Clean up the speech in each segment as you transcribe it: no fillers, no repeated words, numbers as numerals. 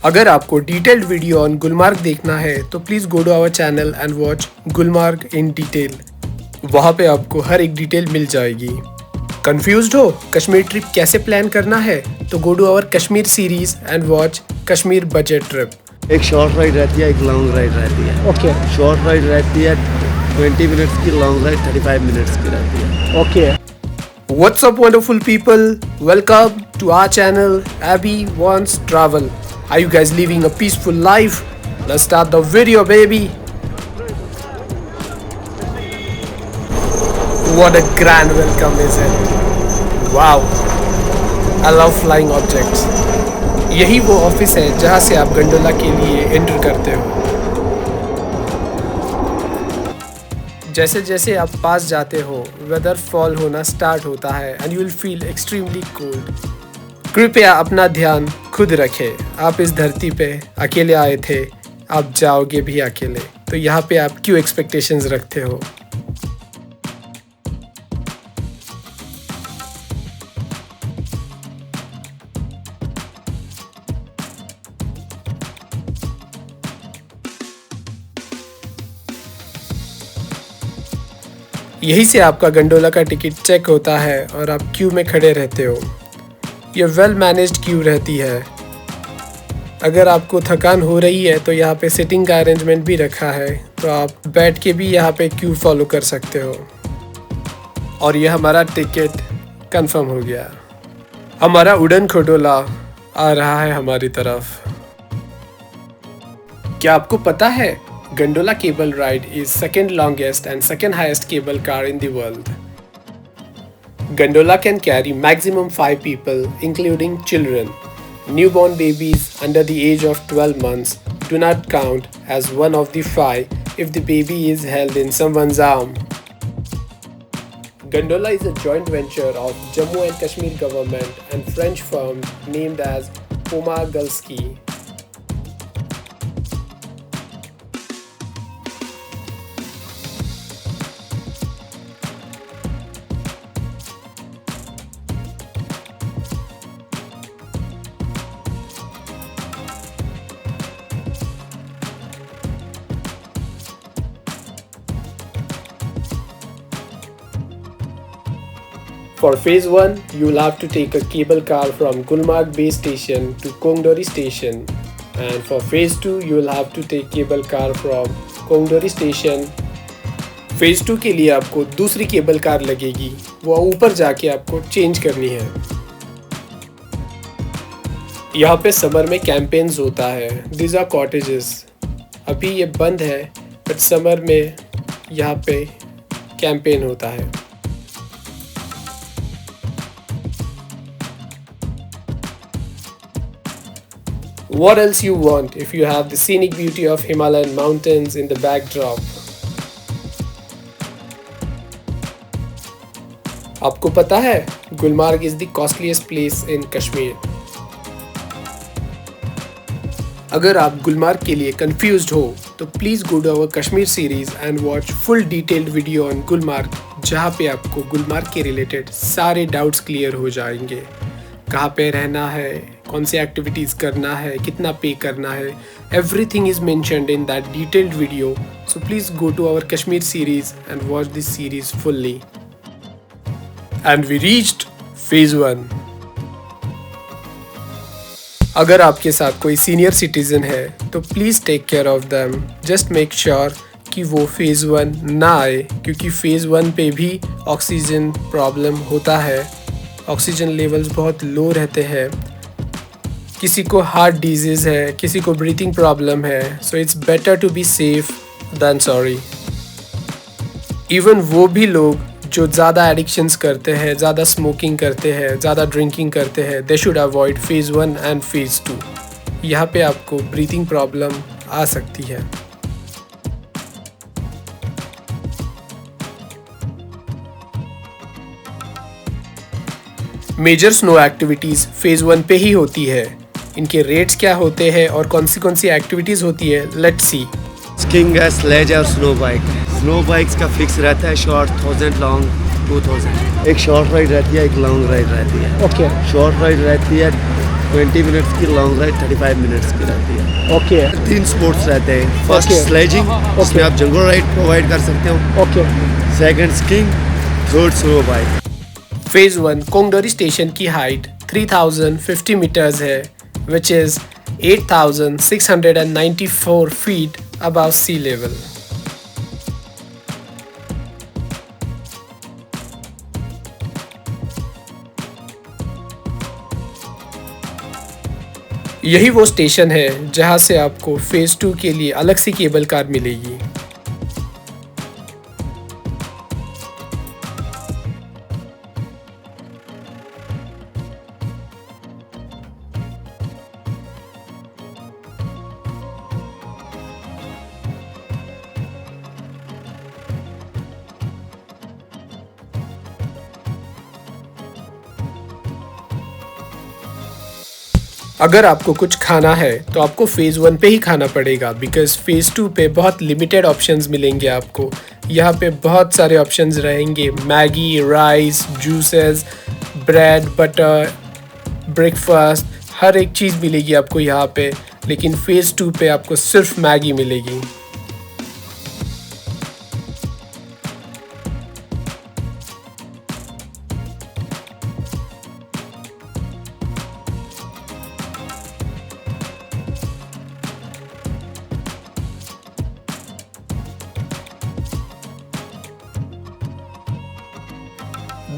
अगर आपको detailed video on Gulmarg देखना है तो please go to our channel and watch Gulmarg in detail. वहाँ पे आपको हर एक डिटेल मिल जाएगी। कंफ्यूज्ड हो कश्मीर ट्रिप कैसे प्लान करना है तो go to our Kashmir series and watch Kashmir budget trip. एक शॉर्ट राइड रहती है, एक लॉन्ग राइड रहती है। ओके शॉर्ट राइड रहती है 20 मिनट्स की, लॉन्ग राइड 35 मिनट्स की रहती है। Okay What's up wonderful people, welcome to our channel Abby Wants Travel. Are you guys living a peaceful life? Let's start the video baby. What a grand welcome is it? Wow, I love flying objects. यही वो office है जहाँ से आप gondola के लिए enter करते हो। जैसे जैसे आप पास जाते हो वेदर फॉल होना स्टार्ट होता है and you will feel extremely cold. कृपया अपना ध्यान खुद रखें। आप इस धरती पे अकेले आए थे, आप जाओगे भी अकेले, तो यहाँ पे आप क्यों एक्सपेक्टेशंस रखते हो। यही से आपका गंडोला का टिकट चेक होता है और आप क्यू में खड़े रहते हो। ये वेल मैनेज्ड क्यू रहती है। अगर आपको थकान हो रही है तो यहाँ पे सिटिंग का अरेंजमेंट भी रखा है, तो आप बैठ के भी यहाँ पे क्यू फॉलो कर सकते हो। और ये हमारा टिकट कंफर्म हो गया। हमारा उड़न खटोला आ रहा है हमारी तरफ। क्या आपको पता है Gondola cable ride is second longest and second highest cable car in the world. Gondola can carry maximum 5 people including children. Newborn babies under the age of 12 months do not count as one of the 5 if the baby is held in someone's arm. Gondola is a joint venture of Jammu and Kashmir government and French firm named as Poma Gulski. For phase 1, you will have to take a cable car from Gulmarg base station to Kongdori station, and for phase 2, you will have to take cable car from Kongdori station. phase 2 के लिए आपको दूसरी cable car लगेगी, वो ऊपर जाके आपको change करनी है। यहाँ पे समर में कैंपेन्स होता है। These are cottages. अभी ये बंद है, बट समर में यहाँ पे कैंपेन होता है। What else you want if you have the scenic beauty of Himalayan mountains in the backdrop? आपको पता है Gulmarg is the costliest place in Kashmir. अगर आप गुलमार्ग के लिए confused हो तो please go to our Kashmir series and watch full detailed video on Gulmarg, जहाँ पे आपको गुलमार्ग के related सारे doubts clear हो जाएंगे। कहाँ पे रहना है, कौन सी एक्टिविटीज़ करना है, कितना पे करना है, everything is mentioned in that detailed video. So please go to our Kashmir series and watch this series fully. And we reached phase 1. अगर आपके साथ कोई सीनियर सिटीजन है तो please take care of them. Just make sure कि वो phase 1 ना आए, क्योंकि फेज़ 1 पे भी ऑक्सीजन प्रॉब्लम होता है। ऑक्सीजन लेवल्स बहुत लो रहते हैं। किसी को हार्ट डिजीज़ है, किसी को ब्रीथिंग प्रॉब्लम है, so it's better to be safe than sorry. Even वो भी लोग जो ज़्यादा एडिक्शंस करते हैं, ज़्यादा स्मोकिंग करते हैं, ज़्यादा ड्रिंकिंग करते हैं, they should avoid phase 1 and phase 2। यहाँ पे आपको ब्रीथिंग प्रॉब्लम आ सकती है। मेजर स्नो एक्टिविटीज़ फेज़ 1 पे ही होती है। इनके रेट्स क्या होते हैं और कौन सी एक्टिविटीज़ होती है, लेट्स सी। स्कीइंग है, स्लेज और स्नो बाइक। स्नो बाइक्स का फिक्स रहता है शॉर्ट 1000, लॉन्ग 2000। एक शॉर्ट राइड रहती है, एक लॉन्ग राइड रहती है। ओके शॉर्ट राइड रहती है 20 मिनट्स की लॉन्ग राइड 35 मिनट्स की रहती है। ओके 3 स्पोर्ट्स रहते हैं। First Okay. स्लेजिंग, उसमें आप जंगल राइड प्रोवाइड कर सकते हो। Okay. Second skiing, third slow bike. Phase 1 Kongdori station की हाइट 3050 मीटर्स है, which is 8694 feet above sea level. यही वो स्टेशन है जहां से आपको फेज 2 के लिए अलग सी केबल कार मिलेगी। अगर आपको कुछ खाना है तो आपको फेज़ 1 पे ही खाना पड़ेगा, बिकॉज फेज़ 2 पे बहुत लिमिटेड ऑप्शंस मिलेंगे आपको। यहाँ पे बहुत सारे ऑप्शंस रहेंगे, Maggi, rice, juices, bread, butter, breakfast, हर एक चीज़ मिलेगी आपको यहाँ पे। लेकिन फेज़ 2 पे आपको सिर्फ मैगी मिलेगी।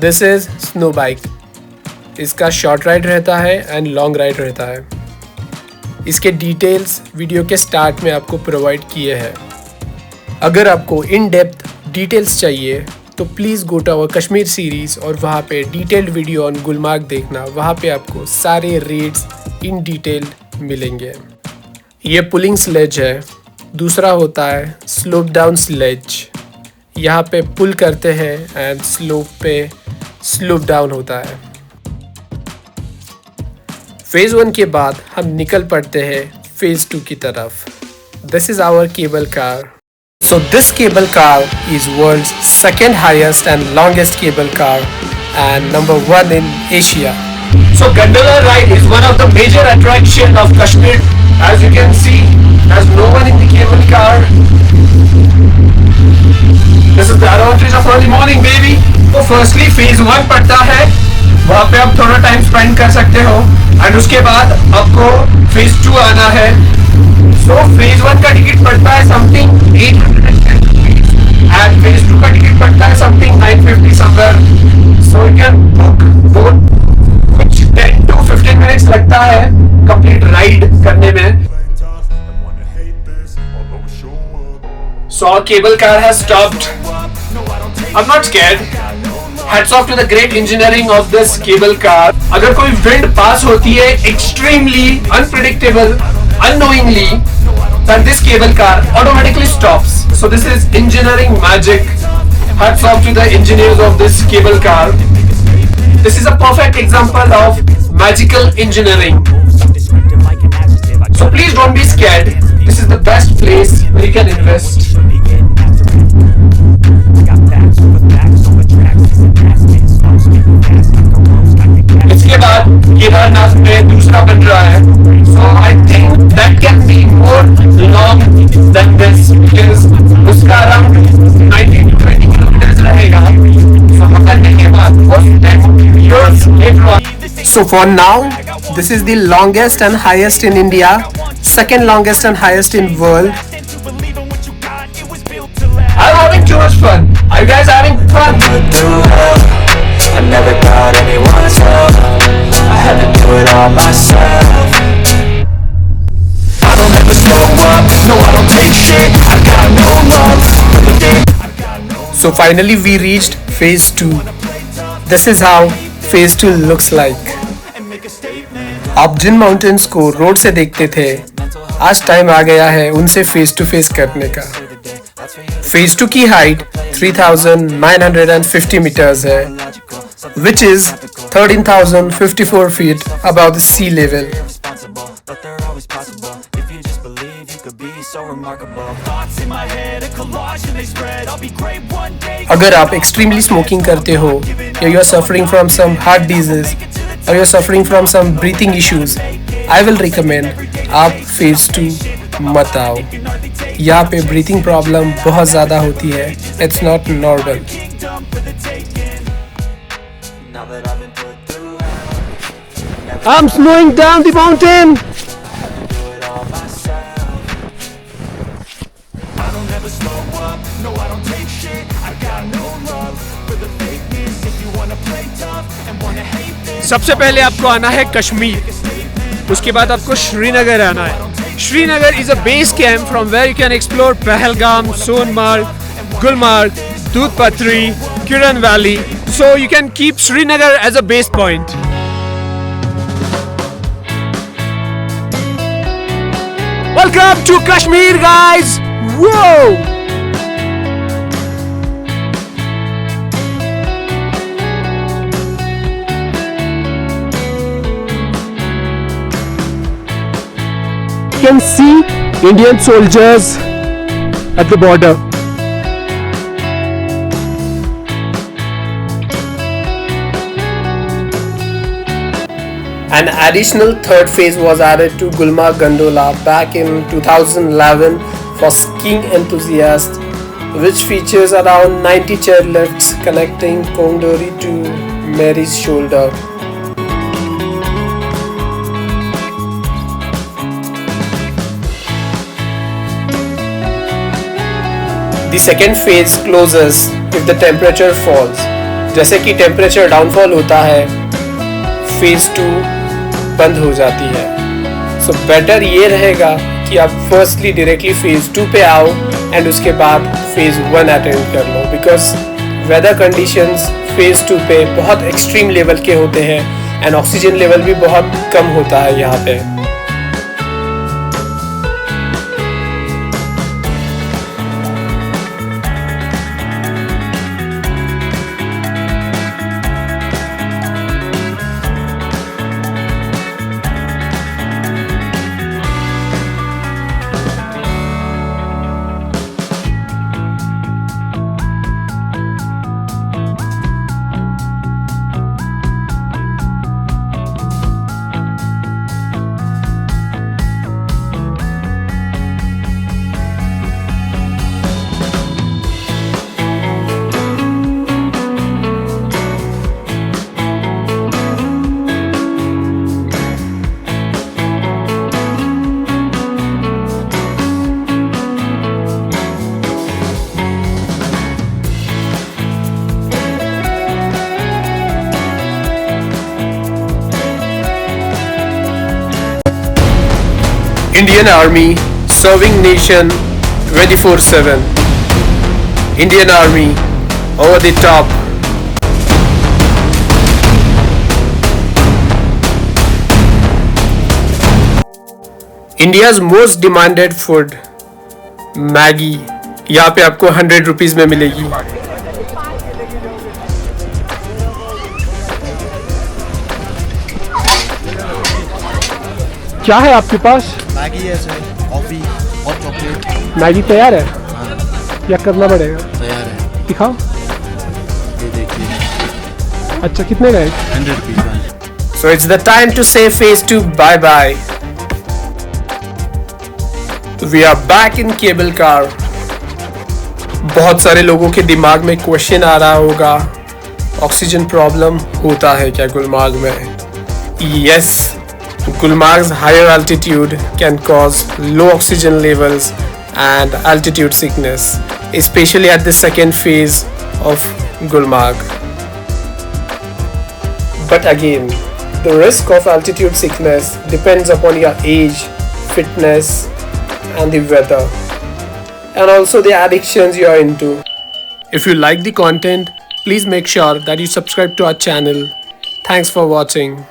This is snow bike. इसका शॉर्ट राइड रहता है एंड लॉन्ग राइड रहता है। इसके डिटेल्स वीडियो के स्टार्ट में आपको प्रोवाइड किए हैं। अगर आपको इन डेप्थ डिटेल्स चाहिए तो please go to our Kashmir series और वहाँ पे डिटेल्ड वीडियो ऑन गुलमार्ग देखना। वहाँ पे आपको सारे रेट्स इन डिटेल मिलेंगे। ये पुलिंग स्लेज है। दूसरा होता है स्लोप डाउन स्लेज। यहाँ पे पुल करते हैं एंड स्लोप पे स्लोप डाउन होता है। फेज 1 के बाद हम निकल पड़ते हैं फेज 2 की तरफ। This is our cable car. So this cable car is world's second highest and longest cable car and number 1 in Asia. So gondola ride is one of the major attraction of Kashmir. As you can see, there's no one in the cable car. This is the advantage of early morning, baby. तो firstly phase 1 पड़ता है, वहाँ पे आप थोड़ा time spend कर सकते हो एंड उसके बाद आपको फेज 2 आना है। सो फेज 1 का टिकट पड़ता है समथिंग 810 एंड फेज 2 का टिकट पड़ता है something 950 somewhere. So you can book both. कुछ 10 to 15 मिनट्स लगता है कंप्लीट राइड करने में। So our cable car has stopped. I'm not scared. Hats off to the great engineering of this cable car. अगर कोई wind pass होती है extremely unpredictable, unknowingly, then this cable car automatically stops. So this is engineering magic. Hats off to the engineers of this cable car. This is a perfect example of magical engineering. So please don't be scared. This is the best place where you can invest. इसके बाद केदारनाथ में दूसरा बन रहा है। So I think that can be more long than this because उसका around 19 to 20 kilometers रहेगा। So पकड़ने के बाद वो 10 years later on. So for now, this is the longest and highest in India, second longest and highest in world. I'm having too much fun. Are you guys having fun? I never got anyone's help. I had to do it all myself. I don't ever slow up, no I don't take shit. I got no love for the day. So finally we reached phase 2. This is how phase 2 looks like. आप जिन mountains को road से देखते थे, आज time आ गया है उनसे face to face करने का। फेज 2 की हाइट 3950 मीटर्स है, which is 13,054 feet above the sea level. अगर आप एक्सट्रीमली स्मोकिंग करते हो या you are suffering from some heart disease, or you're suffering from some breathing issues, I will recommend आप phase 2 मत आओ. यहाँ पे breathing problem बहुत ज़्यादा होती है. It's not normal. I'm slowing down the mountain. सबसे पहले आपको आना है कश्मीर, उसके बाद आपको श्रीनगर आना है. Srinagar is a base camp from where you can explore Pahalgam, Sonamarg, Gulmarg, Doodhpathri, Kiran valley. So you can keep Srinagar as a base point. Welcome to Kashmir guys. Whoa! You can see Indian soldiers at the border. An additional third phase was added to Gulmarg Gondola back in 2011 for skiing enthusiasts, which features around 90 chairlifts connecting Kongdori to Mary's Shoulder. The second phase closes if the temperature falls. जैसे कि temperature downfall होता है, phase 2 बंद हो जाती है. So better ये रहेगा कि आप firstly directly phase 2 पे आओ and उसके बाद phase 1 attend कर लो, because weather conditions phase 2 पे बहुत extreme level के होते हैं and oxygen level भी बहुत कम होता है यहाँ पे. Indian Army, serving nation 24/7. Indian Army, over the top. India's most demanded food, Maggi. यहाँ पे आपको 100 रुपीज में मिलेगी. क्या है आपके पास? मैगी है सर, कॉफ़ी और चॉकलेट. मैगी तैयार है हाँ या करना पड़ेगा? तैयार है. दिखाओ. ये देखिए. अच्छा कितने का है? 100 रुपीज़ का. So it's the time to say phase 2 bye bye. We are back in cable car. बहुत सारे लोगों के दिमाग में क्वेश्चन आ रहा होगा, ऑक्सीजन प्रॉब्लम होता है क्या गुलमार्ग में? Yes. Gulmarg's higher altitude can cause low oxygen levels and altitude sickness, especially at the second phase of Gulmarg. But again, the risk of altitude sickness depends upon your age, fitness, and the weather, and also the addictions you are into. If you like the content, please make sure that you subscribe to our channel. Thanks for watching.